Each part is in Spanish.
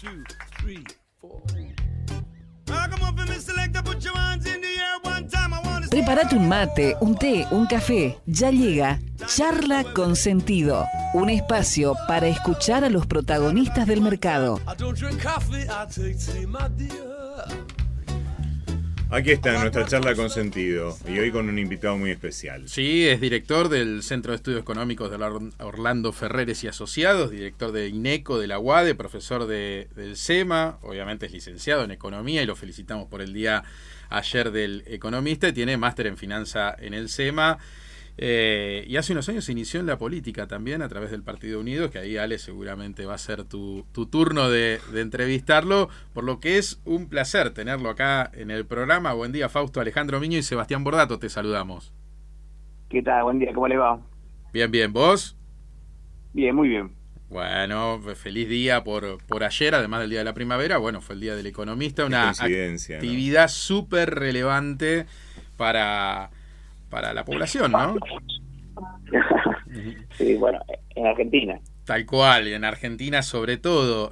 two, three, four. Come on, Mr. Selector, put your hands in the air one time. I wanna see. Prepárate un mate, un té, un café. Ya llega Charla con Sentido, un espacio para escuchar a los protagonistas del mercado. I don't drink coffee, I take tea, my dear. Aquí está nuestra charla con sentido y hoy con un invitado muy especial. Sí, es director del Centro de Estudios Económicos de Orlando Ferreres y Asociados, director de INECO, de la UADE, profesor del SEMA, obviamente es licenciado en Economía y lo felicitamos por el día ayer del economista, y tiene máster en Finanza en el SEMA. Y hace unos años se inició en la política también a través del Partido Unido, que ahí, Ale, seguramente va a ser tu turno de entrevistarlo, por lo que es un placer tenerlo acá en el programa. Buen día, Fausto. Alejandro Miño y Sebastián Bordato, te saludamos. ¿Qué tal? Buen día, ¿cómo le va? Bien, bien, ¿vos? Bien, muy bien. Bueno, feliz día por ayer, además del Día de la Primavera. Bueno, fue el Día del Economista, una actividad súper relevante para la población, ¿no? Sí, bueno, en Argentina. Tal cual, en Argentina sobre todo.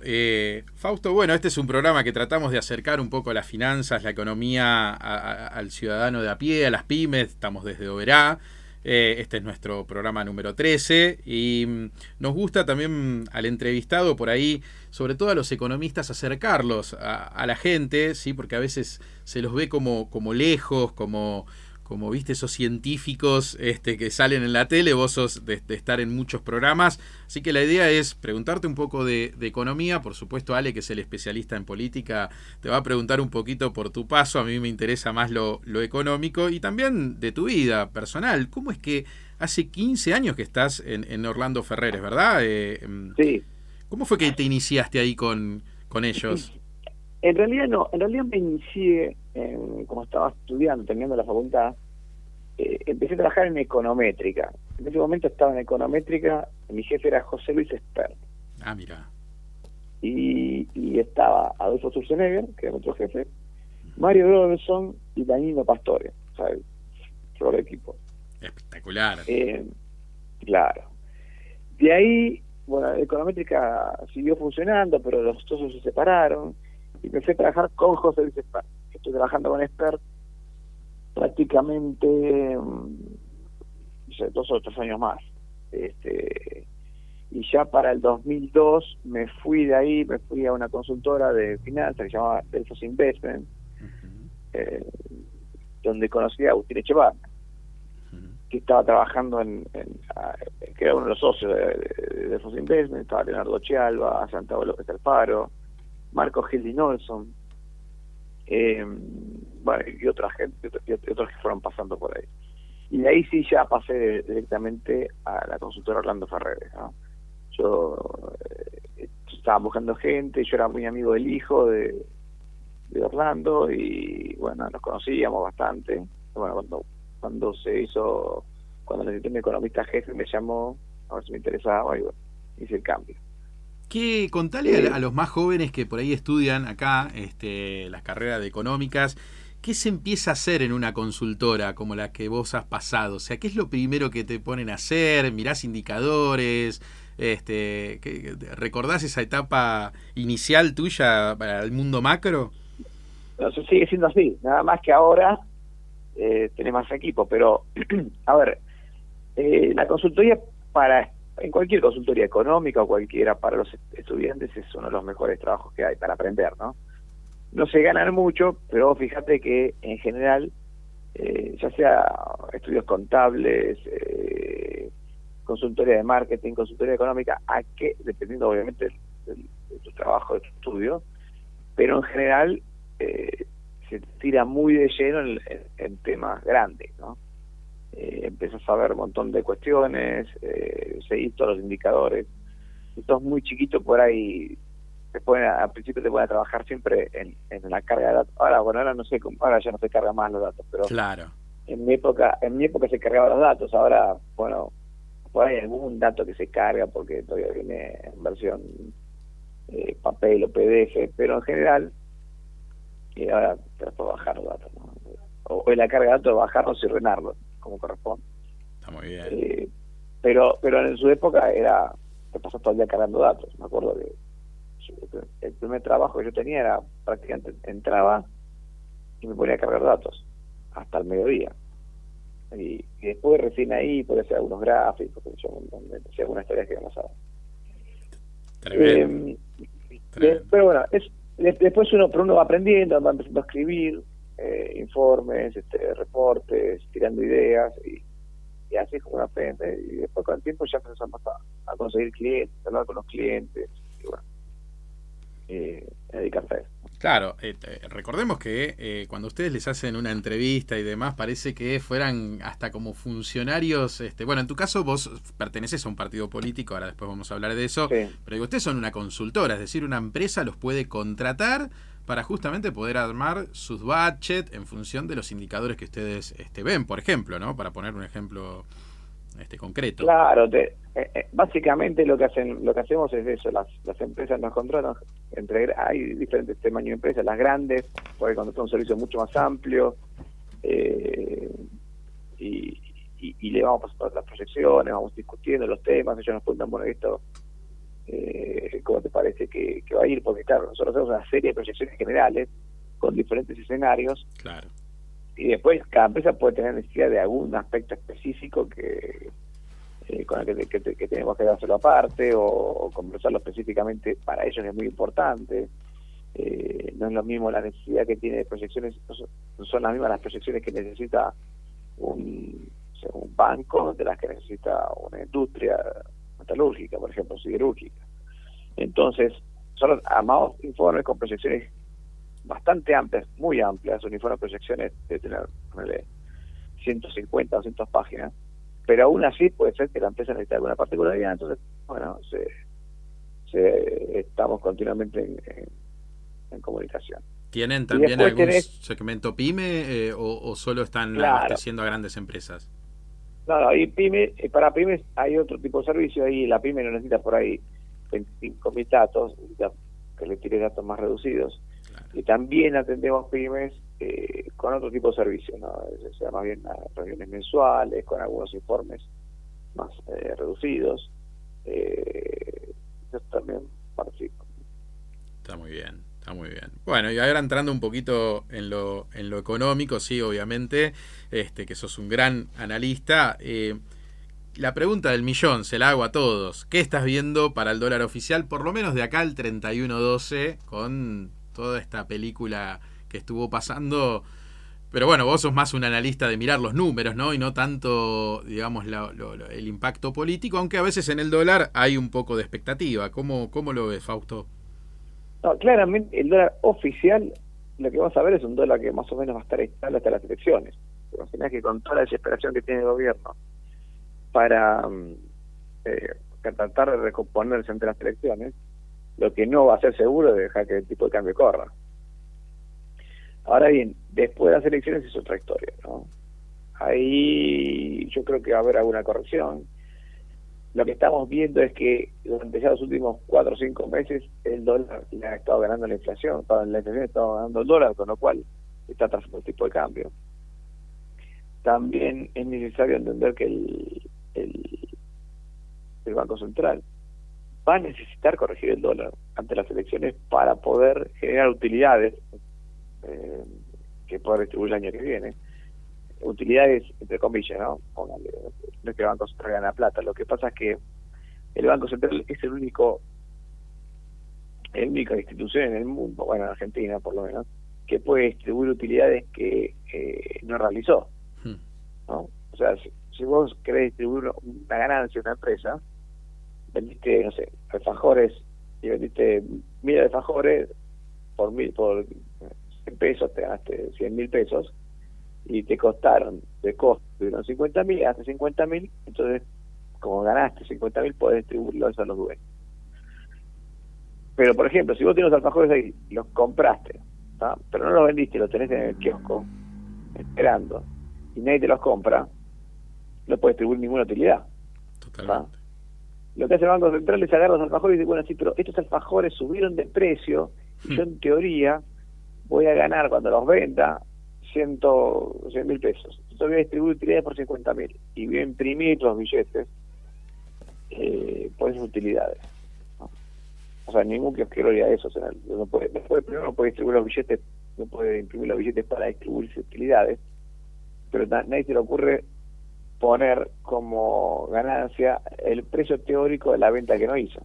Fausto, bueno, este es un programa que tratamos de acercar un poco las finanzas, la economía al ciudadano de a pie, a las pymes. Estamos desde Oberá. Este es nuestro programa número 13 y nos gusta también al entrevistado por ahí, sobre todo a los economistas, acercarlos a la gente, ¿sí? Porque a veces se los ve como lejos, como viste, esos científicos que salen en la tele. Vos sos de estar en muchos programas, así que la idea es preguntarte un poco de economía. Por supuesto, Ale, que es el especialista en política, te va a preguntar un poquito por tu paso. A mí me interesa más lo económico y también de tu vida personal. ¿Cómo es que hace 15 años que estás en Orlando Ferreres, verdad? Sí. ¿Cómo fue que te iniciaste ahí con ellos? En realidad no, en realidad me inicié, como estaba estudiando, terminando la facultad, empecé a trabajar en econométrica. En ese momento estaba en econométrica, mi jefe era José Luis Espert. Ah, mira. Y estaba Adolfo Schwarzenegger, que era otro jefe, Mario Robinson y Danilo Pastore, o sea, el flor de equipo. Espectacular. Claro. De ahí, bueno, Econométrica siguió funcionando, pero los socios se separaron y empecé a trabajar con José Luis Espert. Estoy trabajando con Espert prácticamente 2 o 3 años más. Y ya para el 2002 me fui de ahí, me fui a una consultora de finanzas que se llamaba Delfos Investment, donde conocí a Agustín Echevarne, que estaba trabajando que era uno de los socios de Delfos Investment. Estaba Leonardo Chialba, Santiago López Alfaro, Marco Gildi Nolson, bueno, y otra gente, y otros que fueron pasando por ahí. Y de ahí sí ya pasé directamente a la consultora Orlando Ferreres, ¿no? Yo estaba buscando gente, yo era muy amigo del hijo de Orlando y bueno, nos conocíamos bastante. Bueno, cuando necesité un economista jefe me llamó a ver si me interesaba y bueno, hice el cambio. Contale a los más jóvenes que por ahí estudian acá las carreras de económicas, ¿qué se empieza a hacer en una consultora como la que vos has pasado? O sea, ¿qué es lo primero que te ponen a hacer? ¿Mirás indicadores? ¿Recordás esa etapa inicial tuya para el mundo macro? No, eso sigue siendo así, nada más que ahora tenés más equipo, pero a ver, la consultoría en cualquier consultoría económica o cualquiera para los estudiantes es uno de los mejores trabajos que hay para aprender, ¿no? No se ganan mucho, pero fíjate que en general, ya sea estudios contables, consultoría de marketing, consultoría económica, dependiendo obviamente de tu trabajo, de tu estudio, pero en general se tira muy de lleno en temas grandes, ¿no? Empiezas a ver un montón de cuestiones, seguís todos los indicadores. Si sos muy chiquito por ahí, al principio te pueden trabajar siempre en la carga de datos. Ahora no sé, ahora ya no se cargan más los datos, pero claro. En mi época se cargaban los datos. Ahora, bueno, por ahí hay algún dato que se carga porque todavía viene en versión papel o PDF, pero en general ahora te puedo bajar los datos, ¿no? O la carga de datos, bajarlos y ordenarlos como corresponde. Está muy bien. Pero en su época te pasó todo el día cargando datos. Me acuerdo que el primer trabajo que yo tenía era prácticamente entraba y me ponía a cargar datos hasta el mediodía. Y después recién ahí podía hacer algunos gráficos, yo hacía algunas tareas que me pasaban. Tremendo. Pero bueno, después uno va aprendiendo, va empezando a escribir informes, reportes, tirando ideas, y así es como uno aprende. Y después con el tiempo ya empezamos a conseguir clientes, a hablar con los clientes, y bueno, dedicarse a eso. Claro, recordemos que cuando ustedes les hacen una entrevista y demás, parece que fueran hasta como funcionarios. Bueno, en tu caso vos perteneces a un partido político, ahora después vamos a hablar de eso, Sí. pero digo, ustedes son una consultora, es decir, una empresa los puede contratar para justamente poder armar sus budget en función de los indicadores que ustedes ven, por ejemplo, ¿no? Para poner un ejemplo concreto. Claro, básicamente lo que hacemos es eso. Las empresas nos contratan, hay diferentes tamaños de empresas. Las grandes pueden contratar un servicio mucho más amplio, y le vamos pasando las proyecciones, vamos discutiendo los temas. Ellos nos preguntan, bueno, esto ¿cómo te parece que va a ir? Porque claro, nosotros hacemos una serie de proyecciones generales con diferentes escenarios. Claro. Y después cada empresa puede tener necesidad de algún aspecto específico con el que tenemos que dárselo aparte, o conversarlo específicamente para ellos, que es muy importante. No es lo mismo la necesidad que tiene de proyecciones, no son las mismas las proyecciones que necesita un banco de las que necesita una industria metalúrgica, por ejemplo, siderúrgica. Entonces, nosotros armamos informes con proyecciones bastante amplias, muy amplias, un informe de proyecciones de tener 150 o 200 páginas, pero aún así puede ser que la empresa necesite alguna particularidad. Entonces, bueno, estamos continuamente en comunicación. ¿Tienen también después algún segmento pyme o solo están Claro. abasteciendo a grandes empresas? No, y para pymes hay otro tipo de servicio. Ahí la pyme no necesita por ahí 25.000 datos, que le tire datos más reducidos. Claro. Y también atendemos pymes con otro tipo de servicio, ¿no? O sea, más bien reuniones mensuales, con algunos informes más reducidos. Yo también participo. Está muy bien, está muy bien. Bueno, y ahora entrando un poquito en lo económico, sí, obviamente, que sos un gran analista. La pregunta del millón, se la hago a todos. ¿Qué estás viendo para el dólar oficial, por lo menos de acá al 31/12, con toda esta película que estuvo pasando? Pero bueno, vos sos más un analista de mirar los números, ¿no? Y no tanto, digamos, el impacto político, aunque a veces en el dólar hay un poco de expectativa. ¿Cómo lo ves, Fausto? No, claramente el dólar oficial, lo que vamos a ver es un dólar que más o menos va a estar estable hasta las elecciones. ¿Te imaginas que con toda la desesperación que tiene el gobierno para tratar de recomponerse ante las elecciones, lo que no va a ser seguro es dejar que el tipo de cambio corra? Ahora bien, después de las elecciones es otra historia, ¿no? Ahí yo creo que va a haber alguna corrección. Lo que estamos viendo es que durante ya los últimos 4 o 5 meses el dólar le ha estado ganando la inflación, la inflación ha estado ganando el dólar, con lo cual está atrasando el tipo de cambio. También es necesario entender que el Banco Central va a necesitar corregir el dólar ante las elecciones para poder generar utilidades que pueda distribuir el año que viene. Utilidades entre comillas, ¿no? Póngale, no es que el Banco Central gana plata. Lo que pasa es que el Banco Central es la única institución en el mundo, bueno, en Argentina por lo menos, que puede distribuir utilidades que no realizó, ¿no? O sea, si vos querés distribuir una ganancia de una empresa, vendiste, no sé, alfajores, y vendiste 1.000 alfajores por 1.000 pesos, te ganaste 100.000 pesos, y te costaron de costo de unos 50.000, hasta 50.000, entonces como ganaste 50.000 podés distribuirlo eso a los dueños. Pero por ejemplo, si vos tienes los alfajores ahí, los compraste, ¿tá? Pero no los vendiste, los tenés en el kiosco esperando, y nadie te los compra, no puedes distribuir ninguna utilidad. Totalmente. ¿Tá? Lo que hace el Banco Central es agarrar los alfajores y dice, bueno, sí, pero estos alfajores subieron de precio, y yo en teoría voy a ganar cuando los venda 100.000 pesos. Entonces voy a distribuir utilidades por 50.000 y voy a imprimir los billetes por esas utilidades, ¿no? O sea, ningún kiosquero haría eso. O sea, primero no puede distribuir los billetes, no puede imprimir los billetes para distribuir utilidades, pero nadie se le ocurre poner como ganancia el precio teórico de la venta que no hizo.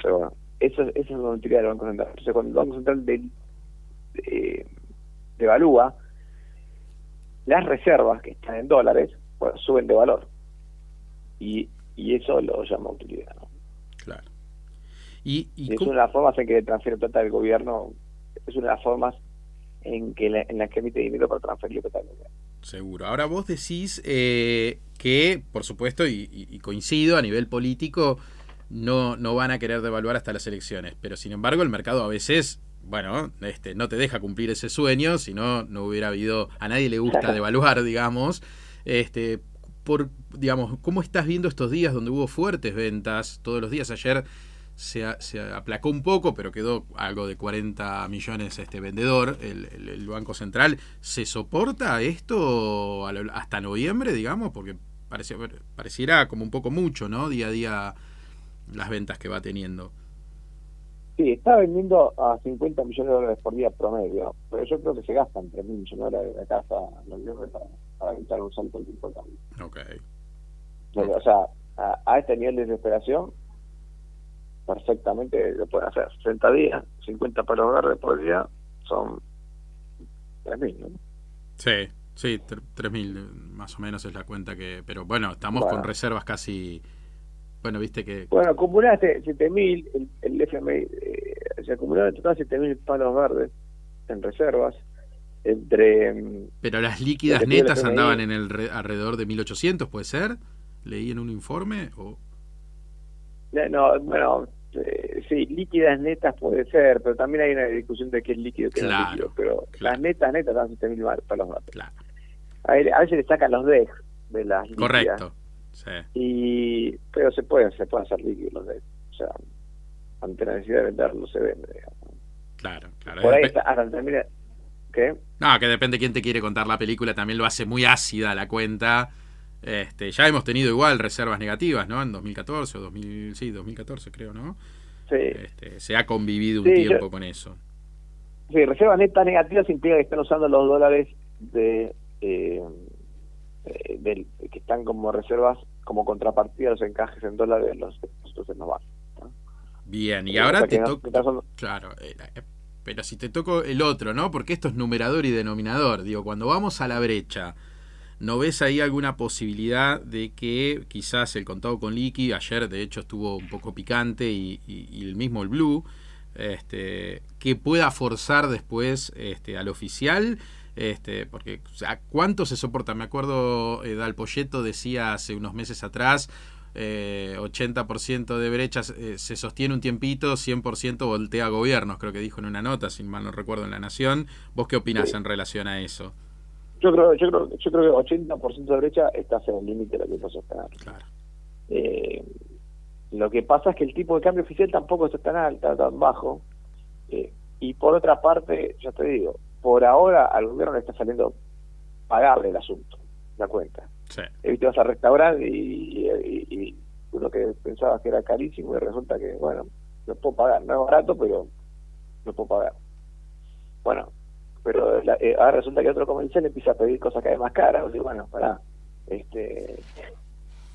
Pero bueno, eso es una utilidad del Banco Central. Entonces, cuando el Banco Central devalúa, las reservas que están en dólares, bueno, suben de valor. Y eso lo llama utilidad, ¿no? Claro. Y es una de las formas en que le transfiere plata del gobierno, es una de las formas en las que emite dinero para transferir plata al gobierno. Seguro. Ahora vos decís que, por supuesto, y coincido, a nivel político, no van a querer devaluar hasta las elecciones, pero sin embargo el mercado a veces, bueno, no te deja cumplir ese sueño, si no hubiera habido, a nadie le gusta devaluar, digamos, digamos, ¿cómo estás viendo estos días donde hubo fuertes ventas todos los días? Ayer se aplacó un poco, pero quedó algo de 40 millones vendedor, el Banco Central. ¿Se soporta esto hasta noviembre, digamos? Porque pareciera como un poco mucho, ¿no? Día a día las ventas que va teniendo. Sí, está vendiendo a 50 millones de dólares por día promedio, pero yo creo que se gastan 3.000 millones de dólares de la casa los viernes para evitar un salto del tipo de cambio. Okay. O sea, a este nivel de desesperación, perfectamente lo pueden hacer. 60 días, 50 palos verdes por día, son 3.000, ¿no? Sí, 3.000 más o menos es la cuenta que... Pero bueno, estamos con reservas casi... Bueno, viste que... Bueno, acumulaste 7.000, el FMI se acumularon en total 7.000 palos verdes en reservas, entre... Pero las líquidas netas andaban en alrededor de 1.800, ¿puede ser? ¿Leí en un informe? ¿O? No, bueno, sí, líquidas netas puede ser, pero también hay una discusión de qué es líquido y qué no es líquido, pero las netas dan 7.000 palos verdes. Claro. A veces le sacan los DEX de las líquidas. Correcto. Sí. Pero se puede hacer líquidos los DEX. O sea, ante la necesidad de venderlo se vende, digamos. Claro. Por ahí hasta termina... ¿Qué? No, que depende de quién te quiere contar la película, también lo hace muy ácida la cuenta. Ya hemos tenido igual reservas negativas, ¿no? En 2014 o 2014 creo, ¿no? Sí. Se ha convivido un tiempo con eso. Sí, reservas netas negativas implica que están usando los dólares que están como reservas, como contrapartida a los encajes en dólares de los depósitos en los bancos, ¿no? Bien, y ahora te toca... Claro, pero si te toco el otro, ¿no? Porque esto es numerador y denominador. Digo, cuando vamos a la brecha, ¿no ves ahí alguna posibilidad de que quizás el contado con liqui, ayer de hecho estuvo un poco picante y el mismo el blue, que pueda forzar después al oficial? Porque, o sea, ¿cuánto se soporta? Me acuerdo, Dalpolletto decía hace unos meses atrás, 80% de brechas se sostiene un tiempito, 100% voltea a gobiernos, creo que dijo en una nota, si mal no recuerdo, en La Nación. ¿Vos qué opinás en relación a eso? Yo creo que 80% de brecha estás en el límite de lo que puedes sostener. Claro. Lo que pasa es que el tipo de cambio oficial tampoco está tan alto, tan bajo, y por otra parte, ya te digo, por ahora al gobierno le está saliendo pagarle el asunto, la cuenta. Sí. Vas a restaurar y uno que pensaba que era carísimo y resulta que, bueno, lo puedo pagar. No es barato, pero lo puedo pagar. Bueno, pero ahora resulta que otro comercial empieza a pedir cosas cada vez más caras. O sea, bueno,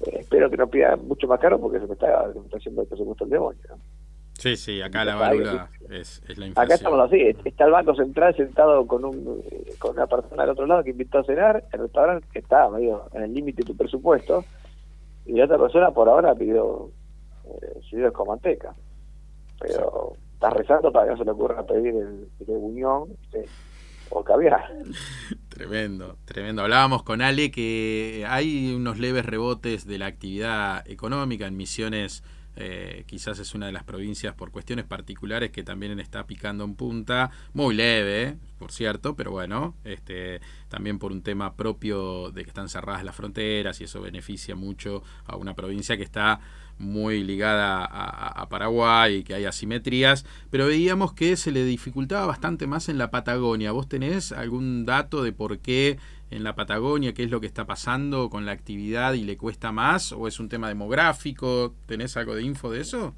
espero que no pida mucho más caro porque se me está haciendo el presupuesto el demonio, ¿no? Sí, acá la válvula es la inflación. Acá estamos así, está el Banco Central sentado con una persona al otro lado que invitó a cenar, el restaurante que está medio en el límite de tu presupuesto, y la otra persona por ahora pidió fideos con manteca. Pero estás rezando para que no se le ocurra pedir el buñón o caviar. Tremendo. Hablábamos con Ale que hay unos leves rebotes de la actividad económica en Misiones. Quizás es una de las provincias por cuestiones particulares que también está picando en punta, muy leve, por cierto, pero bueno, también por un tema propio de que están cerradas las fronteras y eso beneficia mucho a una provincia que está muy ligada a Paraguay y que hay asimetrías, pero veíamos que se le dificultaba bastante más en la Patagonia. ¿Vos tenés algún dato de por qué en la Patagonia, qué es lo que está pasando con la actividad y le cuesta más, o es un tema demográfico? ¿Tenés algo de info de eso?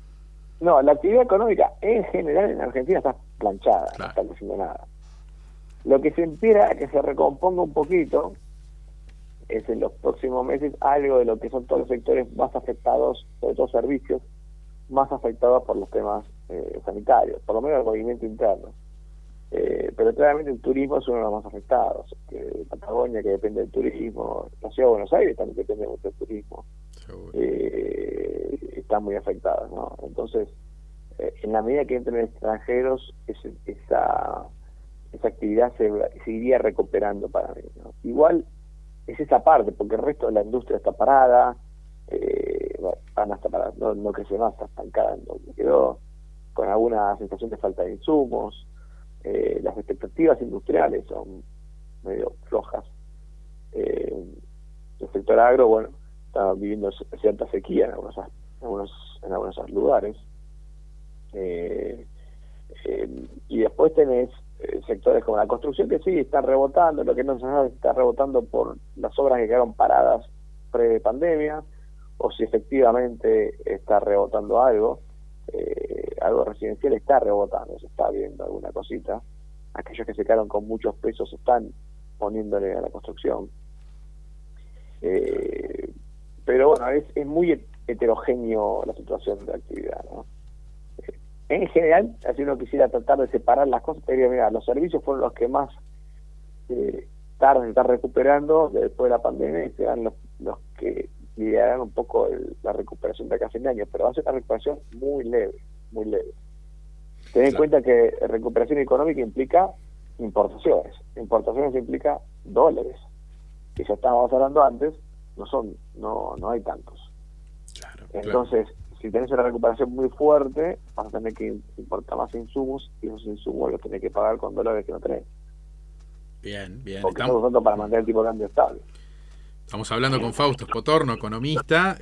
No, la actividad económica en general en Argentina está planchada, no Claro. está haciendo nada. Lo que se espera que se recomponga un poquito es en los próximos meses algo de lo que son todos los sectores más afectados, sobre todo servicios, más afectados por los temas sanitarios, por lo menos el movimiento interno. Pero claramente el turismo es uno de los más afectados. Patagonia, que depende del turismo, la ciudad de Buenos Aires también depende mucho del turismo, Seguro. están muy afectadas, ¿no? Entonces, en la medida que entren extranjeros, esa actividad se iría recuperando para mí, ¿no? Igual es esa parte, porque el resto de la industria está parada, no está parada, no crece más, está estancada en donde quedó, con alguna sensación de falta de insumos. Las expectativas industriales son medio flojas. El sector agro, bueno, está viviendo cierta sequía en algunos lugares. Y después tenés sectores como la construcción, que sí están rebotando. Lo que no se sabe si está rebotando por las obras que quedaron paradas pre-pandemia, o si efectivamente está rebotando algo. Algo residencial está rebotando, se está viendo alguna cosita. Aquellos que se quedaron con muchos pesos están poniéndole a la construcción. Pero bueno, es muy heterogéneo la situación de la actividad, ¿no? En general, si uno quisiera tratar de separar las cosas, te diría, mira, los servicios fueron los que más tarde se están recuperando después de la pandemia, y serán los que liderarán un poco la recuperación de acá a fin de año, pero va a ser una recuperación muy leve, muy leve. Ten en cuenta que recuperación económica implica importaciones implica dólares, que ya estábamos hablando antes, no hay tantos. Claro, Entonces, si tenés una recuperación muy fuerte, vas a tener que importar más insumos, y esos insumos los tenés que pagar con dólares que no tenés, Bien, bien. porque estamos usando para mantener el tipo de cambio estable. Estamos hablando con Fausto Spotorno, economista,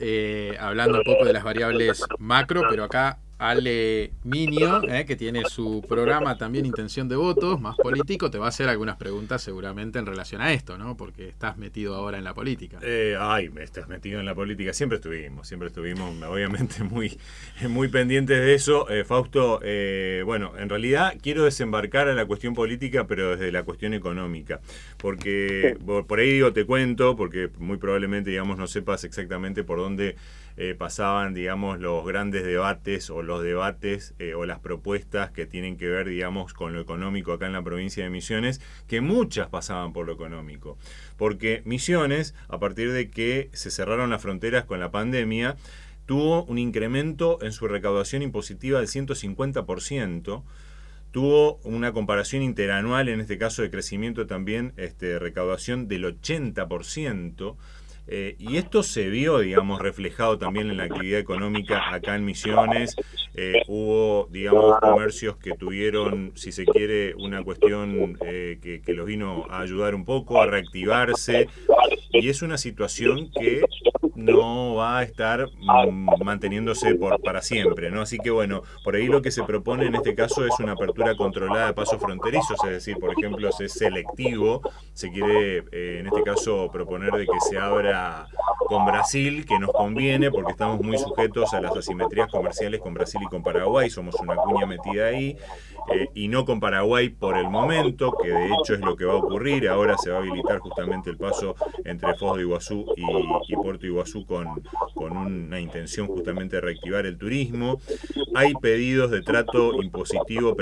hablando un poco de las variables macro, pero acá Ale Minio, que tiene su programa también Intención de Votos, más político, te va a hacer algunas preguntas seguramente en relación a esto, ¿no? Porque estás metido ahora en la política. Estás metido en la política. Siempre estuvimos, obviamente muy pendientes de eso. Fausto, bueno, en realidad quiero desembarcar a la cuestión política, pero desde la cuestión económica. Porque por ahí te cuento, porque muy probablemente, digamos, no sepas exactamente por dónde pasaban, digamos, los grandes debates o los debates o las propuestas que tienen que ver, digamos, con lo económico acá en la provincia de Misiones, que muchas pasaban por lo económico. Porque Misiones, a partir de que se cerraron las fronteras con la pandemia, tuvo un incremento en su recaudación impositiva del 150%, tuvo una comparación interanual, en este caso de crecimiento también, recaudación del 80%, y esto se vio, digamos, reflejado también en la actividad económica acá en Misiones. Hubo, digamos, comercios que tuvieron, si se quiere, una cuestión que los vino a ayudar un poco a reactivarse, y es una situación que no va a estar manteniéndose para siempre, ¿no? Así que bueno, por ahí lo que se propone en este caso es una apertura controlada de pasos fronterizos, es decir, por ejemplo, es selectivo, se quiere en este caso proponer de que se abra con Brasil, que nos conviene porque estamos muy sujetos a las asimetrías comerciales con Brasil y con Paraguay, somos una cuña metida ahí, y no con Paraguay por el momento, que de hecho es lo que va a ocurrir. Ahora se va a habilitar justamente el paso entre Foz de Iguazú y Puerto Iguazú con una intención justamente de reactivar el turismo. Hay pedidos de trato impositivo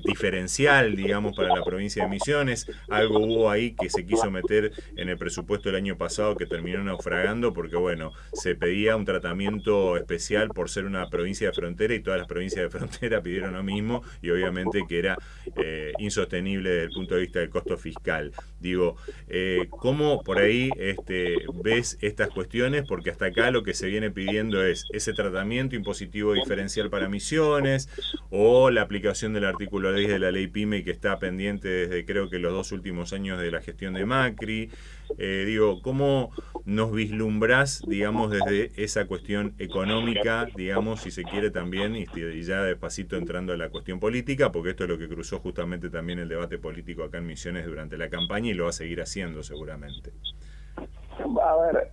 diferencial, digamos, para la provincia de Misiones. Algo hubo ahí que se quiso meter en el presupuesto del año pasado que terminó naufragando porque, bueno, se pedía un tratamiento especial por ser una provincia de frontera, y todas las provincias de frontera pidieron lo mismo, y obviamente que era insostenible desde el punto de vista del costo fiscal. Digo, ¿cómo por ahí ves estas cuestiones? Porque hasta acá lo que se viene pidiendo es ese tratamiento impositivo diferencial para Misiones, o la aplicación del artículo 10 de la ley PYME, que está pendiente desde creo que los 2 últimos años de la gestión de Macri. Digo, ¿cómo nos vislumbrás, digamos, desde esa cuestión económica, digamos, si se quiere también, y ya despacito entrando a la cuestión política, porque esto es lo que cruzó justamente también el debate político acá en Misiones durante la campaña, y lo va a seguir haciendo seguramente? A ver,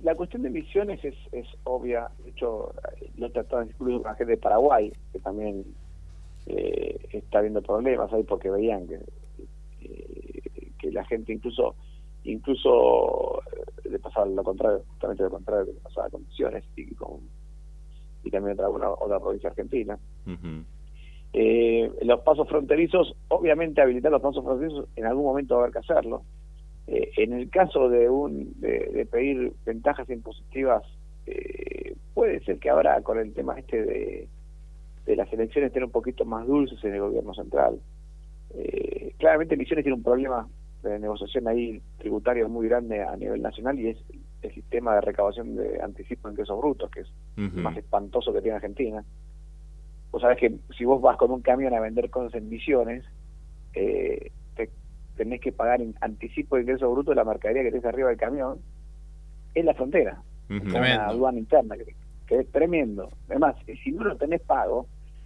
la cuestión de Misiones es obvia. De hecho, lo trataba incluso con la gente de Paraguay, que también está viendo problemas ahí porque veían que la gente incluso le pasaba lo contrario, justamente lo contrario que le pasaba con Misiones y también otra provincia argentina. Ujú. Los pasos fronterizos, obviamente habilitar los pasos fronterizos en algún momento va a haber que hacerlo. En el caso de pedir ventajas impositivas, puede ser que ahora con el tema de las elecciones estén un poquito más dulces en el gobierno central. Claramente Misiones tiene un problema de negociación ahí tributario muy grande a nivel nacional, y es el sistema de recaudación de anticipo de ingresos brutos, que es el más espantoso que tiene Argentina. Vos sabés que si vos vas con un camión a vender cosas en Misiones, tenés que pagar en anticipo de ingreso bruto de la mercadería que tenés arriba del camión en la frontera, con una aduana interna, que es tremendo. Además, si no lo tenés pago,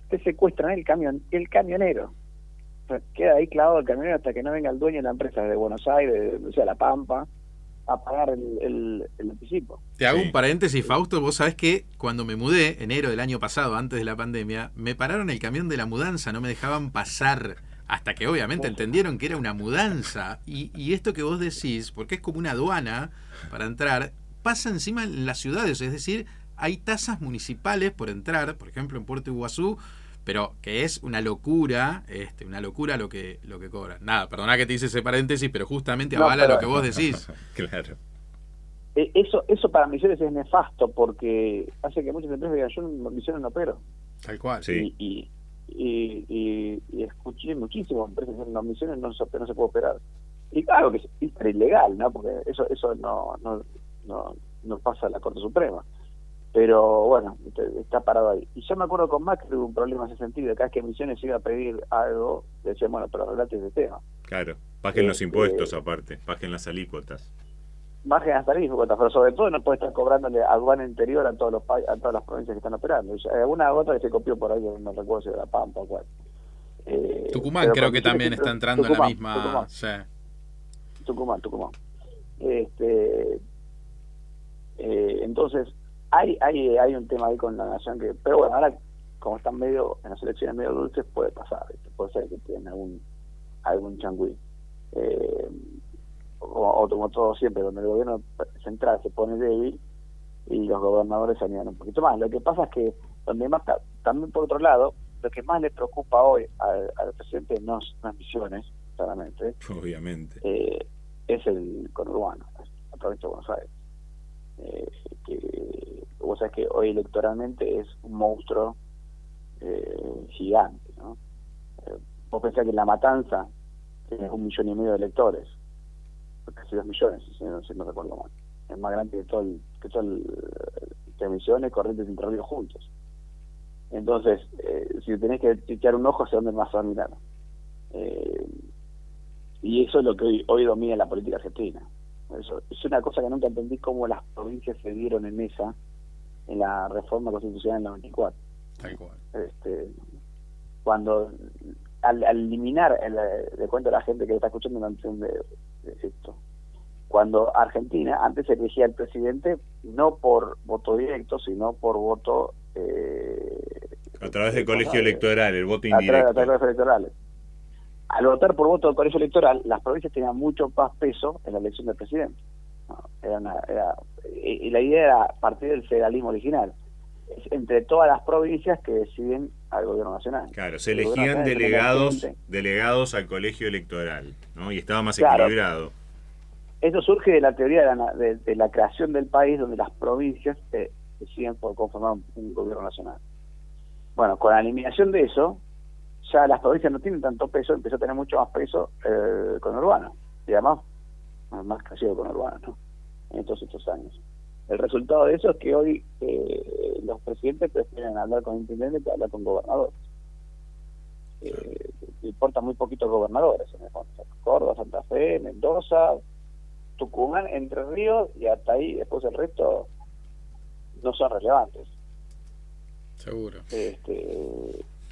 te secuestran el camión, el camionero. O sea, queda ahí clavado el camionero hasta que no venga el dueño de la empresa de Buenos Aires, o sea, La Pampa, a pagar el anticipo. Te hago un paréntesis, Fausto. Vos sabés que cuando me mudé, enero del año pasado, antes de la pandemia, me pararon el camión de la mudanza, no me dejaban pasar. Hasta que obviamente entendieron que era una mudanza. Y esto que vos decís, porque es como una aduana para entrar, pasa encima en las ciudades. Es decir, hay tasas municipales por entrar, por ejemplo en Puerto Iguazú, pero que es una locura lo que cobran. Nada, perdoná que te hice ese paréntesis, pero justamente avala lo que vos decís. Claro. Eso para Misiones es nefasto, porque hace que muchas empresas digan, yo en Misiones no opero. Tal cual. Sí. Y escuché muchísimas empresas que en Misiones no se puede operar. Y claro que es ilegal, ¿no? Porque eso no pasa a la Corte Suprema. Pero bueno, está parado ahí. Y yo me acuerdo con Macri hubo un problema en ese sentido. Cada vez que Misiones iba a pedir algo, le decían, bueno, pero arreglate ese tema. Claro. Paguen los impuestos aparte, paguen las alícuotas. Bajen hasta ahí, pero sobre todo no puede estar cobrándole aduana interior a todas las provincias que están operando. Alguna otra que se copió por ahí, no recuerdo si era La Pampa o cuál. Tucumán creo que también está entrando en la misma. Tucumán. Sí. Tucumán. Entonces, hay un tema ahí con la nación pero bueno, ahora como están en las elecciones medio dulces, puede pasar, puede ser que tienen algún changüí. O como todo siempre, donde el gobierno central se pone débil y los gobernadores se animan un poquito más. Lo que pasa es que donde más también por otro lado, lo que más le preocupa hoy al presidente no es Misiones, claramente, Obviamente. es el conurbano, la provincia de Buenos Aires. Que vos sabés que hoy electoralmente es un monstruo gigante, ¿no? Vos pensás que en La Matanza tenés 1,5 millones de electores, casi 2 millones, si no recuerdo mal. Es más grande que todo que Misiones, Corrientes y Entre Ríos juntos. Entonces, si tenés que echar un ojo, hacia dónde más va a mirar. Y eso es lo que hoy domina la política argentina. Eso es una cosa que nunca entendí, cómo las provincias se dieron en la reforma constitucional del 94. Tal cual. Cuando al eliminar, le cuento a la gente que está escuchando una noción de esto, cuando Argentina antes elegía al presidente no por voto directo, sino por voto A través del colegio electoral, el voto indirecto. A través de los electorales. Al votar por voto del colegio electoral, las provincias tenían mucho más peso en la elección del presidente. ¿No? Y la idea era partir del federalismo original. Es entre todas las provincias que deciden al gobierno nacional. Claro, se elegían delegados al colegio electoral, ¿no? Y estaba más Claro. equilibrado. Eso surge de la teoría de la creación del país, donde las provincias deciden por conformar un gobierno nacional. Bueno, con la eliminación de eso, ya las provincias no tienen tanto peso, empezó a tener mucho más peso con Urbano, y además más crecido con Urbano, ¿no? En todos estos años. El resultado de eso es que hoy los presidentes prefieren hablar con intendentes que hablar con gobernadores. Importan muy poquitos gobernadores en el fondo. Córdoba, Santa Fe, Mendoza, Tucumán, Entre Ríos, y hasta ahí. Después el resto no son relevantes. Seguro.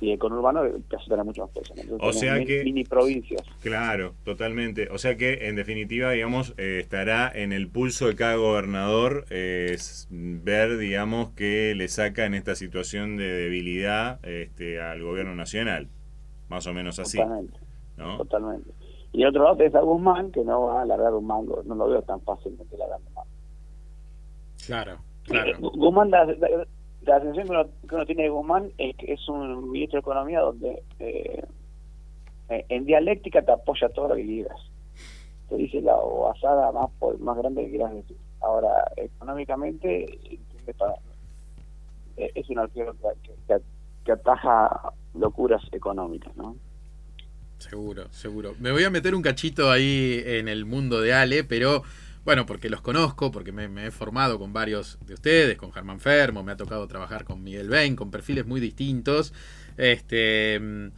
y el conurbano empieza a tener mucho más peso. Entonces, O sea que... mini provincias. Claro, totalmente. O sea que, en definitiva, digamos, estará en el pulso de cada gobernador ver, digamos, qué le saca en esta situación de debilidad al gobierno nacional. Más o menos así. Totalmente, ¿no? totalmente. Y el otro lado tenés a Guzmán, que no va a alargar un mango, no lo veo tan fácilmente alargando un mango. Claro. Guzmán, la sensación que uno tiene de Guzmán es que es un ministro de Economía donde en dialéctica te apoya todo lo que quieras. Te dice la basada más grande que quieras decir. Ahora, económicamente, es un arquero que ataja locuras económicas, ¿no? Seguro. Me voy a meter un cachito ahí en el mundo de Ale, pero bueno, porque los conozco, porque me he formado con varios de ustedes, con Germán Fermo, me ha tocado trabajar con Miguel Bain, con perfiles muy distintos. En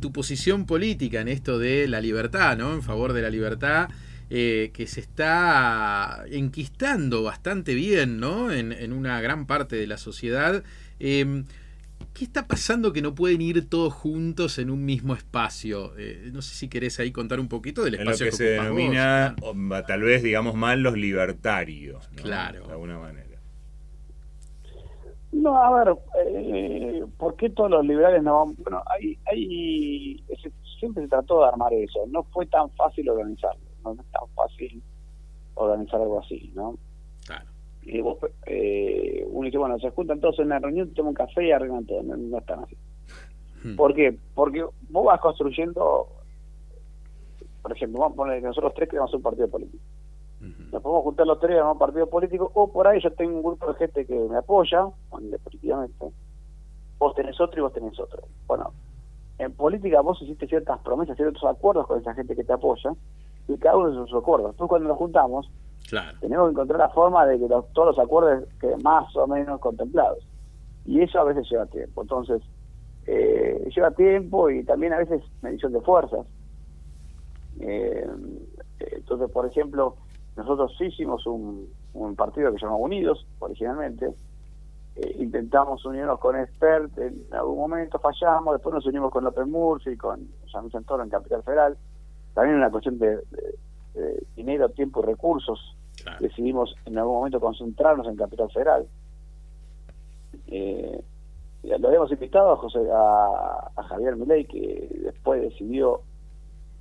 tu posición política, en esto de la libertad, ¿no? En favor de la libertad, que se está enquistando bastante bien, ¿no? En una gran parte de la sociedad. ¿Qué está pasando que no pueden ir todos juntos en un mismo espacio? No sé si querés ahí contar un poquito del espacio en lo que se denomina, vos, claro. Tal vez, digamos, mal los libertarios, ¿no? Claro. De alguna manera. No, a ver, ¿por qué todos los liberales no van? Bueno, siempre se trató de armar eso. No fue tan fácil organizarlo. No es tan fácil organizar algo así, ¿no? Claro. Y vos, uno dice, bueno, se juntan todos en una reunión, toman un café y arreglan todo. No están así. ¿Por qué? Porque vos vas construyendo, por ejemplo, vamos a poner que nosotros tres creamos un partido político. Nos podemos juntar los tres en un partido político, o por ahí yo tengo un grupo de gente que me apoya, políticamente. Vos tenés otro y vos tenés otro. Bueno, en política vos hiciste ciertas promesas, ciertos acuerdos con esa gente que te apoya, y cada uno de sus acuerdos. Después cuando nos juntamos, claro, tenemos que encontrar la forma de que todos los acuerdos queden más o menos contemplados. Y eso a veces lleva tiempo. Entonces, lleva tiempo y también a veces medición de fuerzas. Entonces, por ejemplo, nosotros hicimos un partido que se llama Unidos, originalmente. Intentamos unirnos con Expert, en algún momento fallamos, después nos unimos con López Murphy, con Jean Santoro en Capital Federal. También una cuestión de dinero, tiempo y recursos. claro. Decidimos en algún momento concentrarnos en Capital Federal. Lo habíamos invitado a Javier Milei, que después decidió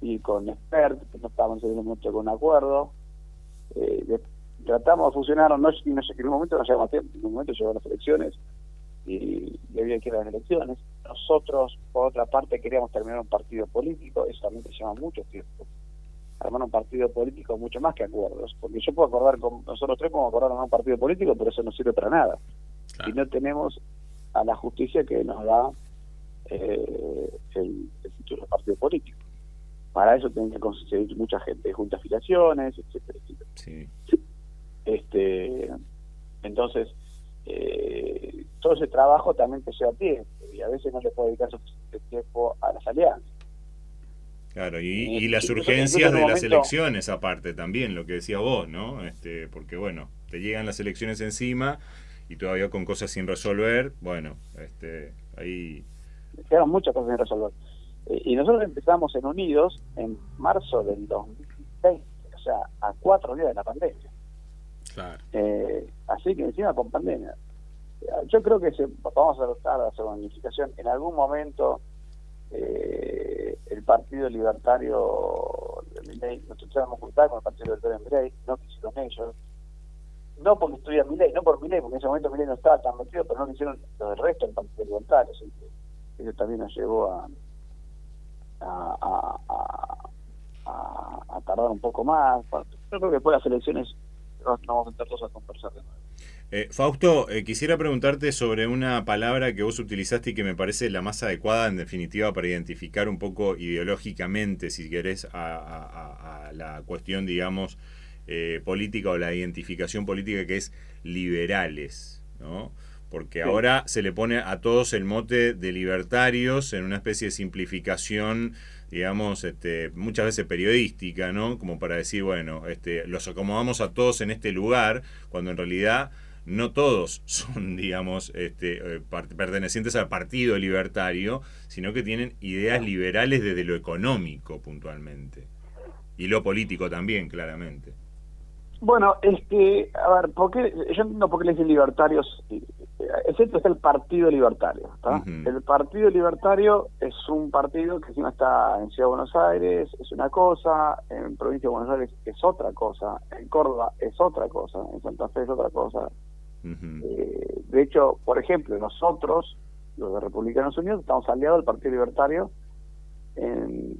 ir con Expert, que no estábamos en ese momento con un acuerdo. Tratamos de fusionar, no sé, en un momento no llegamos a tiempo, en un momento llegó las elecciones y había que ir a las elecciones. Nosotros, por otra parte, queríamos terminar un partido político, eso también te lleva mucho tiempo. Armar un partido político mucho más que acuerdos, porque yo puedo acordar con nosotros tres, como acordar un partido político, pero eso no sirve para nada. Claro. Y no tenemos a la justicia que nos da el título de partido político. Para eso tienen que conseguir mucha gente, juntas afiliaciones, etcétera, etcétera. Sí. Entonces, todo ese trabajo también te lleva tiempo y a veces no le puede dedicar suficiente tiempo a las alianzas. Claro, y las urgencias incluso en de un las momento, elecciones aparte también, lo que decías vos, ¿no? Porque bueno, te llegan las elecciones encima y todavía con cosas sin resolver, bueno, ahí... quedaron muchas cosas sin resolver. Y nosotros empezamos en Unidos en marzo del 2020, o sea, a 4 días de la pandemia. Claro. Así que encima con pandemia. Yo creo que vamos a tratar de hacer una unificación. En algún momento el Partido Libertario de Milei, nosotros íbamos a juntar con el Partido Libertario de Milei, no quisieron ellos. No porque estuviera Milei, no por Milei, porque en ese momento Milei no estaba tan metido, pero no quisieron los del resto del Partido Libertario. Así que eso también nos llevó a tardar un poco más. Bueno, yo creo que después de las elecciones nos vamos a sentar todos a conversar de nuevo. Fausto, quisiera preguntarte sobre una palabra que vos utilizaste y que me parece la más adecuada en definitiva para identificar un poco ideológicamente, si querés, a la cuestión, digamos, política o la identificación política, que es liberales, ¿no? Porque sí, ahora se le pone a todos el mote de libertarios en una especie de simplificación, digamos, muchas veces periodística, ¿no? Como para decir, bueno, los acomodamos a todos en este lugar, cuando en realidad no todos son, digamos, pertenecientes al Partido Libertario, sino que tienen ideas liberales desde lo económico puntualmente. Y lo político también, claramente. Bueno, a ver, yo entiendo por qué le dicen libertarios, excepto está el Partido Libertario, ¿está? Uh-huh. El Partido Libertario es un partido que encima está en Ciudad de Buenos Aires, es una cosa, en Provincia de Buenos Aires es otra cosa, en Córdoba es otra cosa, en Santa Fe es otra cosa. Uh-huh. De hecho, por ejemplo, nosotros, los de Republicanos Unidos, estamos aliados al Partido Libertario en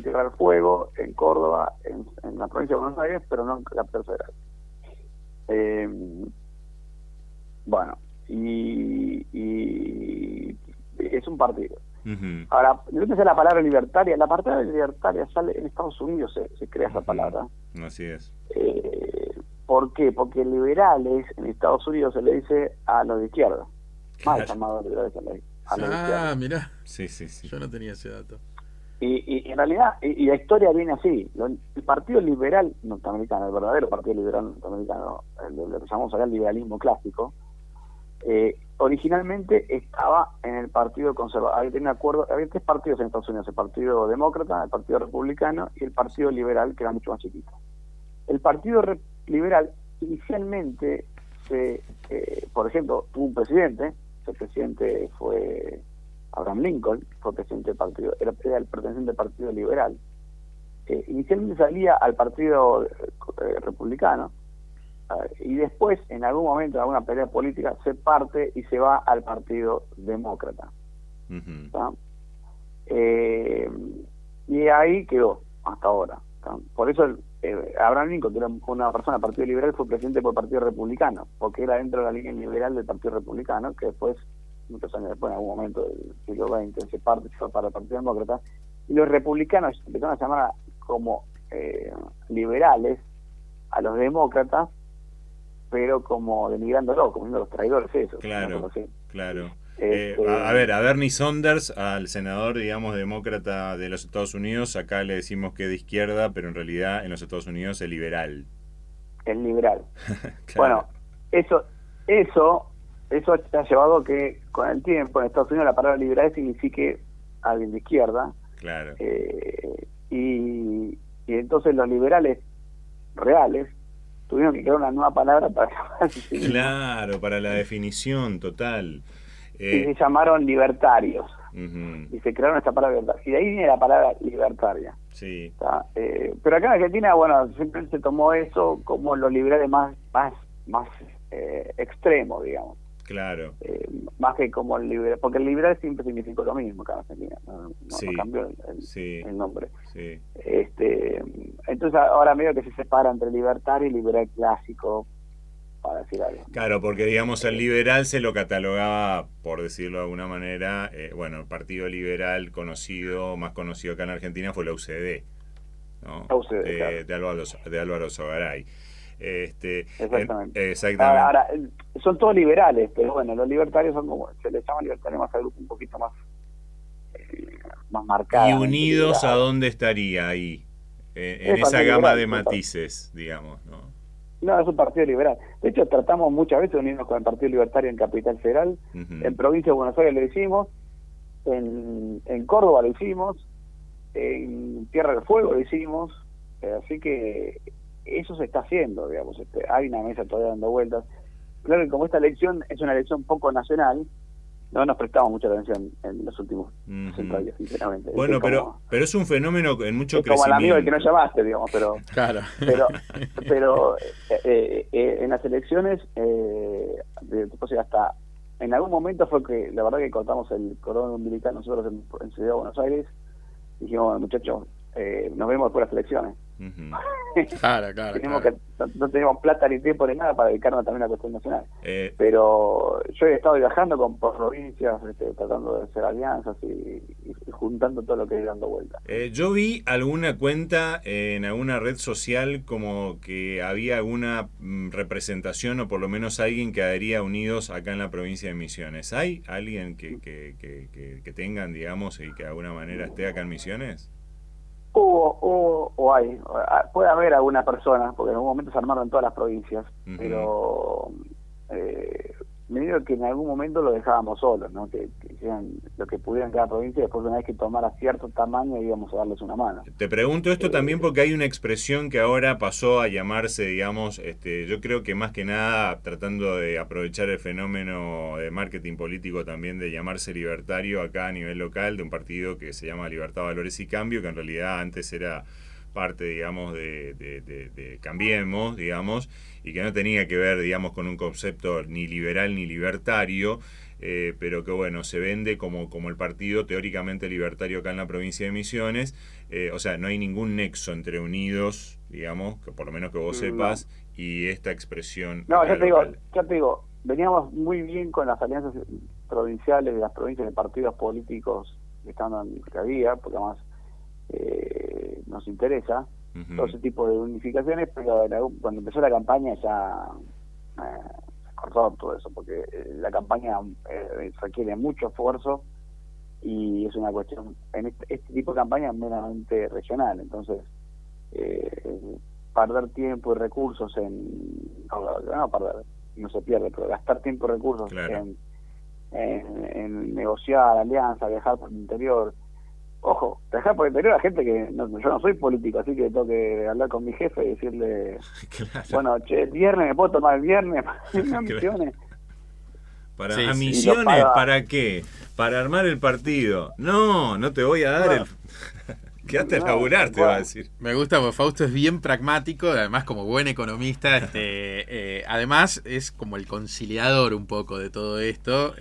Tierra del Fuego, en Córdoba, en la provincia de Buenos Aires, pero no en la capital federal. Bueno, y es un partido. Uh-huh. Ahora, yo pensé la palabra libertaria. La palabra libertaria sale en Estados Unidos, se crea esa palabra. Así es. ¿Por qué? Porque liberales en Estados Unidos se le dice a los de izquierda. Claro. Más llamados liberales a los de izquierda. Mirá. Sí. Yo no tenía ese dato. Y en realidad, y la historia viene así. El Partido Liberal norteamericano, el verdadero Partido Liberal norteamericano, lo que llamamos acá el liberalismo clásico, originalmente estaba en el Partido Conservador. Había tres partidos en Estados Unidos: el Partido Demócrata, el Partido Republicano y el Partido Liberal, que era mucho más chiquito. El Partido Liberal inicialmente, por ejemplo, tuvo un presidente. Ese presidente fue Abraham Lincoln, fue presidente del partido, era el perteneciente al Partido Liberal. Inicialmente salía al Partido Republicano, y después, en algún momento, en alguna pelea política, se parte y se va al Partido Demócrata. Uh-huh. Y ahí quedó, hasta ahora. ¿tá? Por eso Abraham Lincoln, que era una persona del Partido Liberal, fue presidente por el Partido Republicano, porque era dentro de la línea liberal del Partido Republicano, que después, muchos años después, en algún momento del siglo XX, se fue para el Partido Demócrata, y los republicanos empezaron a llamar como liberales a los demócratas, pero como denigrándolo, como siendo los traidores esos. Claro, ¿no? claro. A Bernie Sanders, al senador, digamos, demócrata de los Estados Unidos, acá le decimos que de izquierda, pero en realidad en los Estados Unidos es liberal. Es liberal. Claro. Bueno, eso te ha llevado que con el tiempo en Estados Unidos la palabra liberal signifique alguien de izquierda. Claro. Y entonces los liberales reales tuvieron que crear una nueva palabra para llamarse. Claro, para la definición total. Y se llamaron libertarios. Uh-huh. Y se crearon esta palabra libertaria. Y de ahí viene la palabra libertaria. Sí. Pero acá en Argentina, bueno, siempre se tomó eso como los liberales más extremos, digamos. Claro. Más que como el liberal, porque el liberal siempre significó lo mismo acá en Argentina, no cambió el nombre. Sí. Entonces ahora medio que se separa entre libertario y liberal clásico, para decir algo. Claro, porque digamos el liberal se lo catalogaba, por decirlo de alguna manera, bueno, el Partido Liberal más conocido acá en Argentina fue la UCD, ¿no? La UCD, claro. de Álvaro Sogaray. Exactamente. Exactamente. Ahora, son todos liberales, pero bueno, los libertarios son como, se les llama libertarios más al grupo un poquito más marcado. ¿Y unidos a dónde estaría ahí? En esa gama de matices, digamos, ¿no? No, es un partido liberal. De hecho, tratamos muchas veces de unirnos con el Partido Libertario en Capital Federal. Uh-huh. En Provincia de Buenos Aires lo hicimos, en Córdoba lo hicimos, en Tierra del Fuego lo hicimos, así que eso se está haciendo, digamos. Hay una mesa todavía dando vueltas. Claro que como esta elección es una elección poco nacional, no nos prestamos mucha atención en los últimos 5 años, sinceramente. Bueno, pero es un fenómeno en mucho crecimiento. Como el amigo del que no llamaste, digamos, pero... Claro. Pero en las elecciones, hasta en algún momento fue que, la verdad que cortamos el cordón umbilical nosotros en Ciudad de Buenos Aires, dijimos, bueno, muchachos, nos vemos después de las elecciones. Uh-huh. Claro. No tenemos plata ni tiempo ni nada para dedicarnos también a la cuestión nacional. Pero yo he estado viajando por provincias, tratando de hacer alianzas y juntando todo lo que he dando vueltas. Yo vi alguna cuenta en alguna red social como que había alguna representación o por lo menos alguien que adhería a Unidos acá en la provincia de Misiones. ¿Hay alguien que tengan, digamos, y que de alguna manera esté acá en Misiones? Hubo o hay, puede haber alguna persona, porque en algún momento se armaron en todas las provincias, pero me digo que en algún momento lo dejábamos solos, ¿no? Que hicieran lo que pudieran cada provincia, y después una vez que tomara cierto tamaño íbamos a darles una mano. Te pregunto esto también porque hay una expresión que ahora pasó a llamarse, digamos, yo creo que más que nada tratando de aprovechar el fenómeno de marketing político también de llamarse libertario acá a nivel local, de un partido que se llama Libertad, Valores y Cambio, que en realidad antes era parte, digamos, de Cambiemos, digamos, y que no tenía que ver, digamos, con un concepto ni liberal ni libertario, pero que, bueno, se vende como el partido teóricamente libertario acá en la provincia de Misiones. O sea, no hay ningún nexo entre Unidos, digamos, que por lo menos que vos sepas, y esta expresión. No, ya te digo, veníamos muy bien con las alianzas provinciales de las provincias de partidos políticos que estaban que había, porque además nos interesa todo ese tipo de unificaciones, pero cuando empezó la campaña ya se cortó todo eso, porque la campaña requiere mucho esfuerzo y es una cuestión, en este tipo de campaña es meramente regional, entonces perder tiempo y recursos no se pierde, pero gastar tiempo y recursos en negociar alianzas, viajar por el interior. Ojo, viajar por el interior a gente que yo no soy político, así que tengo que hablar con mi jefe y decirle, bueno, el viernes, ¿me puedo tomar el viernes? Misiones. ¿A Misiones para qué? Para armar el partido. No te voy a dar Quédate a laburar, te va a decir. Me gusta porque Fausto es bien pragmático, además como buen economista, además es como el conciliador un poco de todo esto,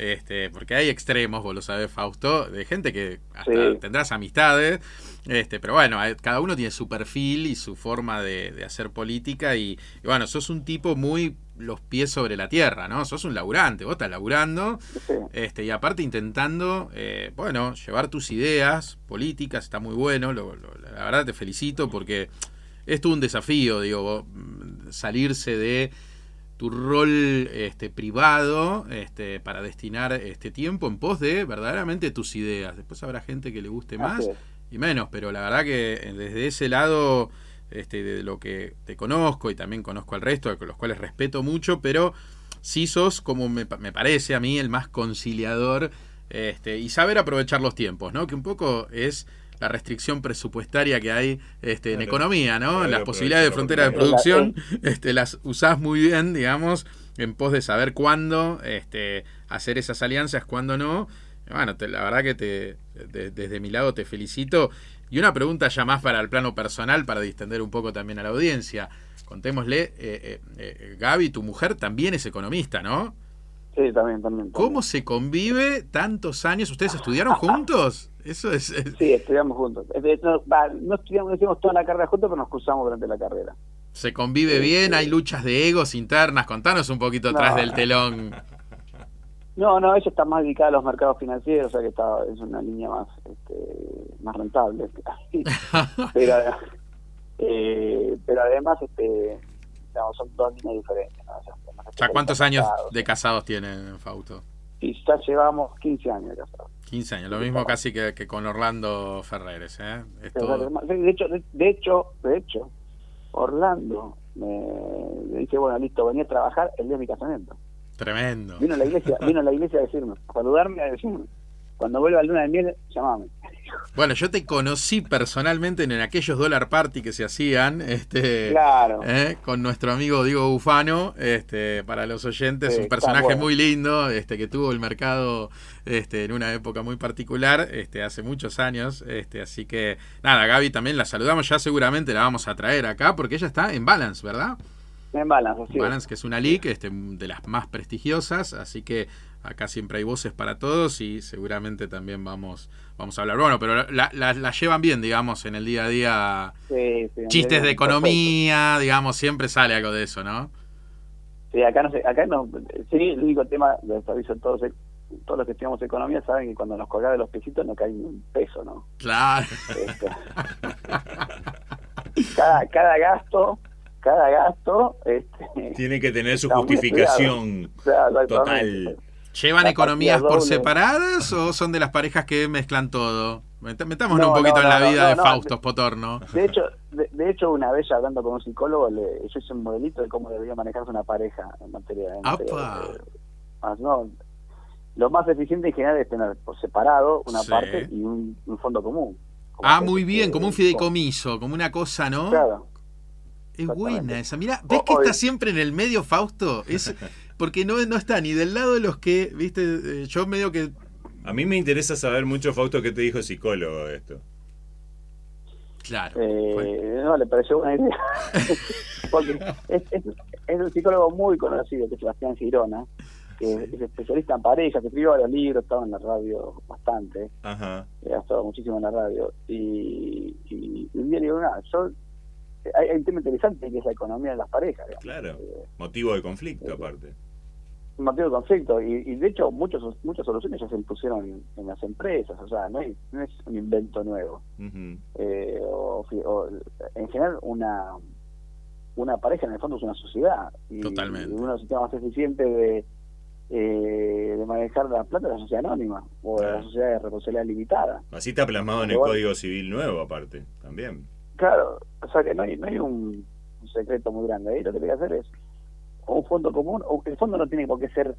porque hay extremos, vos lo sabés, Fausto, de gente que hasta tendrás amistades, pero bueno, cada uno tiene su perfil y su forma de hacer política y bueno, sos un tipo muy los pies sobre la tierra, ¿no? Sos un laburante, vos estás laburando, y aparte intentando, llevar tus ideas políticas, está muy bueno, la verdad te felicito porque es todo un desafío, digo, salirse de tu rol privado para destinar tiempo en pos de verdaderamente tus ideas. Después habrá gente que le guste más y menos, pero la verdad que desde ese lado de lo que te conozco y también conozco al resto, con los cuales respeto mucho, pero sí sos, como me parece a mí, el más conciliador y saber aprovechar los tiempos, ¿no? Que un poco es la restricción presupuestaria que hay en economía, ¿no? Claro, las posibilidades de frontera de producción las usás muy bien, digamos, en pos de saber cuándo hacer esas alianzas, cuándo no. Bueno, la verdad que desde mi lado te felicito. Y una pregunta ya más para el plano personal, para distender un poco también a la audiencia. Contémosle, Gaby, tu mujer también es economista, ¿no? Sí, también. ¿Cómo se convive tantos años? ¿Ustedes estudiaron juntos? Eso es... Sí, estudiamos juntos. No hicimos toda la carrera juntos, pero nos cruzamos durante la carrera. ¿Se convive bien? ¿Hay luchas de egos internas? Contanos un poquito atrás del telón. No, ella está más dedicada a los mercados financieros, o sea que es una línea más rentable. pero además son dos líneas diferentes, ¿no? ¿Ya cuántos años de casados tienen, Fausto? Y ya llevamos 15 años de casados. 15 años, lo mismo casi que con Orlando Ferreres, ¿eh? De hecho, Orlando me dice, bueno, listo, venía a trabajar el día de mi casamiento. Tremendo. Vino a la iglesia a decirme, a saludarme, a decirme, cuando vuelva a luna de miel, llamame. Bueno, yo te conocí personalmente en aquellos Dollar Party que se hacían, claro, con nuestro amigo Diego Bufano, para los oyentes, un personaje muy lindo, que tuvo el mercado, en una época muy particular, hace muchos años, así que, nada, Gaby también la saludamos, ya seguramente la vamos a traer acá, porque ella está en Balance, ¿verdad? En Balance, así Balance, que es una LIC, de las más prestigiosas, así que acá siempre hay voces para todos y seguramente también vamos a hablar. Bueno, pero la llevan bien, digamos, en el día a día. Sí, chistes de economía, perfecto. Digamos, siempre sale algo de eso, ¿no? Sí, acá no. Sí, el único tema, les aviso a todos los que estudiamos economía saben que cuando nos colgás de los pesitos no cae ni un peso, ¿no? Claro. Cada gasto tiene que tener su justificación total. ¿Llevan la economías partida por doble. separadas o son de las parejas que mezclan todo? Metámonos No, un poquito no, en la no, vida no, de no. Fausto Potorno. De hecho, una vez hablando con un psicólogo, yo hice un modelito de cómo debería manejarse una pareja en materia ¡Apa! no, lo más eficiente en general es tener por separado una Sí. parte y un fondo común. Como Ah, hacer, muy bien, como un fideicomiso, como una cosa, ¿no? Claro. Es exactamente. buena esa. Mira, ¿ves que está siempre en el medio, Fausto? Es porque no está ni del lado de los que, viste, yo medio que... A mí me interesa saber mucho, Fausto, qué te dijo el psicólogo de esto. Claro. No, le pareció buena idea. Porque es un psicólogo muy conocido, que es Sebastián Girona, que es especialista en parejas, que escribió varios libros, estaba en la radio bastante, Ajá. ha estado muchísimo en la radio. Y un día le digo, hay un tema interesante que es la economía de las parejas. Digamos. Claro. Motivo de conflicto, aparte. Un motivo de conflicto. Y de hecho, muchas soluciones ya se impusieron en las empresas, o sea, no es un invento nuevo. Ujú. O en general, una pareja en el fondo es una sociedad. Y Totalmente. uno de los sistemas más eficientes de manejar la plata es la sociedad anónima o la sociedad de responsabilidad limitada. Así está plasmado en el Código Civil nuevo, aparte, también. Claro, o sea que no hay un secreto muy grande. Ahí lo que hay que hacer es un fondo común, o el fondo no tiene por qué ser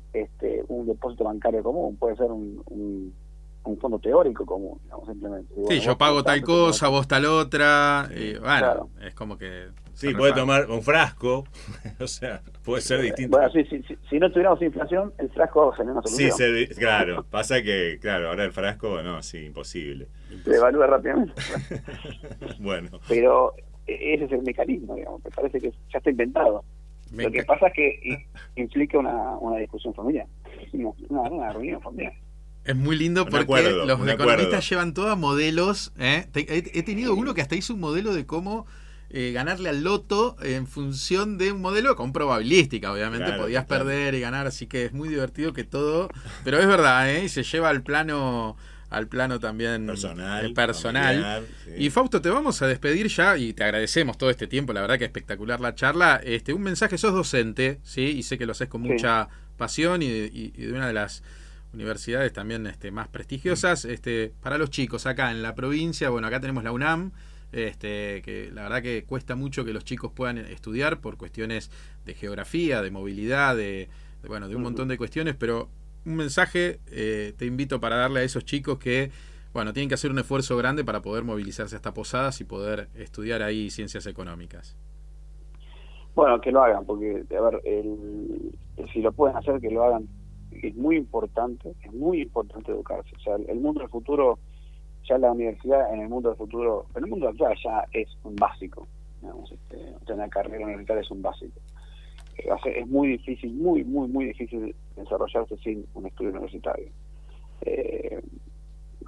un depósito bancario común, puede ser un fondo teórico común, digamos, simplemente. Y Sí, bueno, yo vos pago tal contás, cosa, vos tal otra. Y, bueno, Claro. es como que... Sí, puede tomar un frasco, o sea, puede ser distinto. Bueno, si no tuviéramos inflación, el frasco sería una Sí, solución. claro, pasa que, claro, ahora el frasco, no, sí, imposible. Se evalúa rápidamente. Bueno, Pero ese es el mecanismo, digamos, me parece que ya está inventado. Lo que pasa es que implica una discusión familiar, una reunión familiar. Es muy lindo Un porque acuerdo, los un economistas acuerdo. llevan todos modelos. He tenido uno que hasta hizo un modelo de cómo ganarle al loto en función de un modelo con probabilística, obviamente. Claro, Podías claro. perder y ganar, así que es muy divertido que todo... Pero es verdad, y se lleva al plano también personal. personal. Familiar, sí. Y Fausto, te vamos a despedir ya y te agradecemos todo este tiempo, la verdad que espectacular la charla. Un mensaje, sos docente, ¿sí? Y sé que lo haces con Sí. mucha pasión y de una de las universidades también más prestigiosas, para los chicos acá en la provincia. Bueno, acá tenemos la UNAM, que la verdad que cuesta mucho que los chicos puedan estudiar por cuestiones de geografía, de movilidad, de un montón de cuestiones, pero un mensaje te invito para darle a esos chicos que, bueno, tienen que hacer un esfuerzo grande para poder movilizarse hasta Posadas y poder estudiar ahí ciencias económicas. Bueno, que lo hagan, porque, a ver, si lo pueden hacer, que lo hagan. Es muy importante educarse. O sea, el mundo del futuro, ya la universidad en el mundo del futuro, en el mundo actual ya es un básico. Digamos, o sea, una carrera universitaria es un básico. Es muy difícil, muy difícil desarrollarse sin un estudio universitario.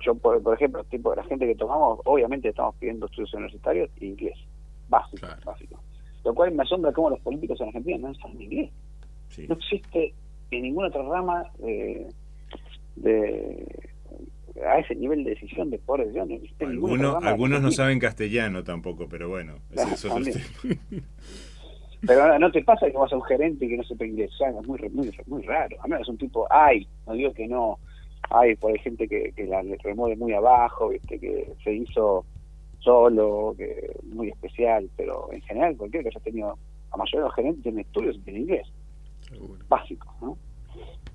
Yo, por ejemplo, el tipo de la gente que tomamos, obviamente estamos pidiendo estudios universitarios e inglés, básico. Lo cual me asombra cómo los políticos en Argentina no saben inglés. Sí. No existe en ninguna otra rama a ese nivel de decisión, de poder de decisión. No existe en ninguna otra rama Algunos no argentina. saben castellano tampoco, pero bueno, ese es otro También. tema. Pero no te pasa que vas a un gerente y que no sepa inglés, o sea, es muy raro. A menos es un tipo, no digo que no, por ahí gente que la remueve muy abajo, ¿viste? Que se hizo solo, que muy especial, pero en general cualquiera que haya tenido, la mayoría de los gerentes tienen estudios y tienen inglés. Seguro. Básico, ¿no?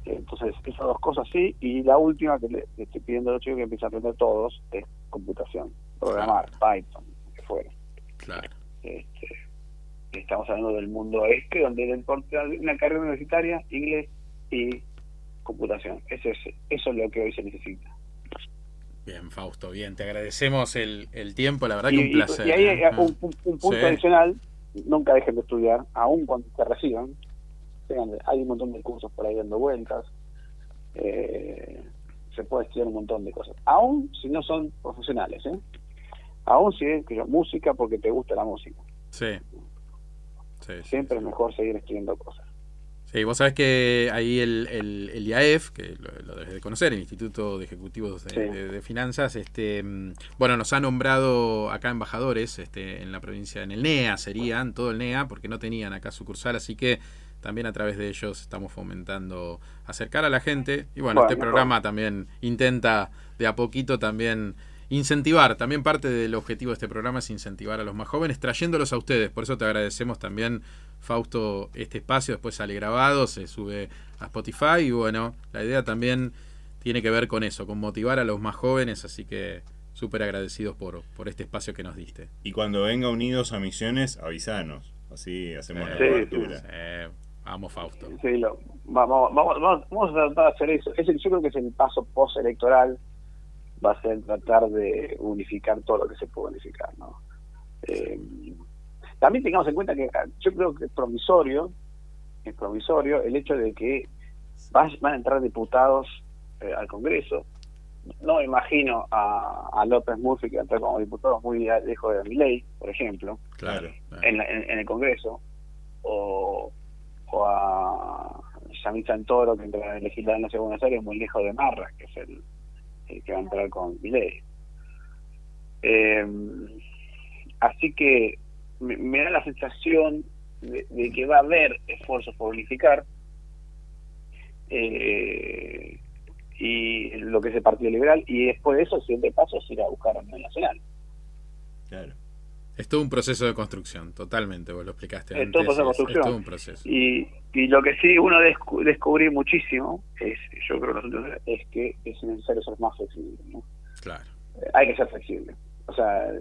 Entonces, esas dos cosas sí, y la última que le estoy pidiendo a los chicos que empiecen a aprender todos es computación, programar, Python, lo que fuera. Claro. Estamos hablando del mundo donde una carrera universitaria, inglés y computación. Eso es lo que hoy se necesita. Bien, Fausto, bien, te agradecemos el tiempo, la verdad que un placer. Y ahí hay un punto Sí. adicional, nunca dejen de estudiar, aún cuando te reciban. Hay un montón de cursos por ahí dando vueltas, se puede estudiar un montón de cosas, aún si no son profesionales, aún si es música porque te gusta la música. Sí. Siempre es mejor seguir estudiando cosas. Sí, vos sabés que ahí el IAEF, que lo debes de conocer, el Instituto de Ejecutivos de Finanzas, bueno, nos ha nombrado acá embajadores en la provincia, en el NEA serían, todo el NEA, porque no tenían acá sucursal, así que también a través de ellos estamos fomentando acercar a la gente. Y bueno, este programa también intenta de a poquito también incentivar. También parte del objetivo de este programa es incentivar a los más jóvenes, trayéndolos a ustedes. Por eso te agradecemos también, Fausto, este espacio. Después sale grabado, se sube a Spotify. Y bueno, la idea también tiene que ver con eso, con motivar a los más jóvenes. Así que súper agradecidos por este espacio que nos diste. Y cuando venga Unidos a Misiones, avisanos. Así hacemos la Sí, cobertura. Vamos, Fausto. Sí, vamos a tratar de hacer eso. Yo creo que es el paso postelectoral, va a ser tratar de unificar todo lo que se puede unificar, ¿no? También tengamos en cuenta que yo creo que es provisorio el hecho de que van a entrar diputados al Congreso. No me imagino a López Murphy que va a entrar como diputado muy lejos de Milei, por ejemplo, Claro. en el Congreso, o a Yamil Santoro, que entra en legislar en la Ciudad de Buenos Aires, muy lejos de Marra, que es el que va a entrar con Milei. Así que me da la sensación de que va a haber esfuerzos por unificar, y lo que es el Partido Liberal, y después de eso, el siguiente paso es ir a buscar a nivel nacional. Claro. Es todo un proceso de construcción, totalmente, vos lo explicaste antes. Es todo un proceso de construcción. Es todo un proceso. Y lo que sí uno descubrí muchísimo, yo creo es que es necesario ser más flexible, ¿no? Claro. Hay que ser flexible. O sea,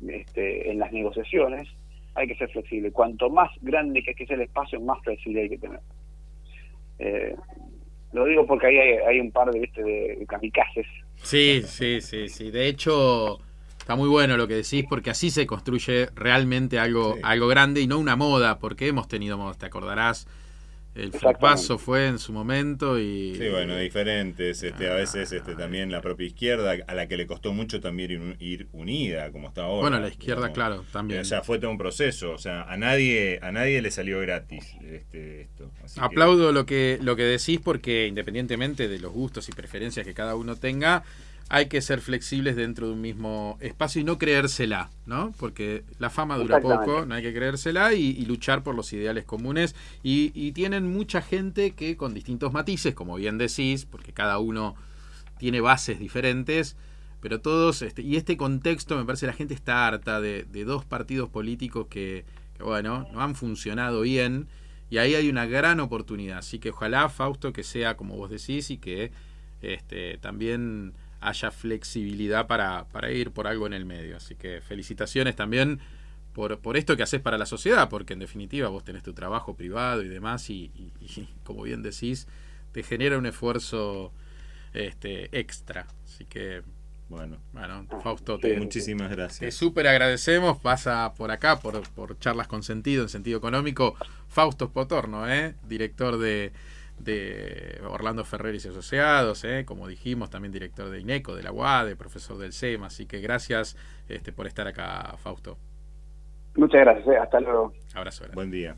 en las negociaciones hay que ser flexible. Cuanto más grande que sea el espacio, más flexible hay que tener. Lo digo porque ahí hay un par de kamikazes. Sí. De hecho, está muy bueno lo que decís, porque así se construye realmente algo grande y no una moda, porque hemos tenido modas, te acordarás. El FLEPASO fue en su momento y... Sí, bueno, diferentes. A veces también la propia izquierda, a la que le costó mucho también ir unida, como está ahora. Bueno, la izquierda, digamos. claro, también. O sea, fue todo un proceso. O sea, a nadie le salió gratis esto. Así Aplaudo lo que decís, porque independientemente de los gustos y preferencias que cada uno tenga, hay que ser flexibles dentro de un mismo espacio y no creérsela, ¿no? Porque la fama dura poco, no hay que creérsela y luchar por los ideales comunes. Y tienen mucha gente que con distintos matices, como bien decís, porque cada uno tiene bases diferentes, pero todos, y este contexto, me parece, la gente está harta de dos partidos políticos que, bueno, no han funcionado bien, y ahí hay una gran oportunidad. Así que ojalá, Fausto, que sea como vos decís y que también haya flexibilidad para ir por algo en el medio. Así que felicitaciones también por esto que haces para la sociedad, porque en definitiva vos tenés tu trabajo privado y demás, y como bien decís, te genera un esfuerzo extra. Así que bueno, Fausto, muchísimas gracias. Te súper agradecemos. Pasa por acá, por Charlas con Sentido, en sentido económico, Fausto Spotorno, director de Orlando Ferrer y Asociados, como dijimos, también director de INECO, de la UADE, profesor del SEMA. Así que gracias por estar acá, Fausto. Muchas gracias, hasta luego. Abrazo grande. Buen día.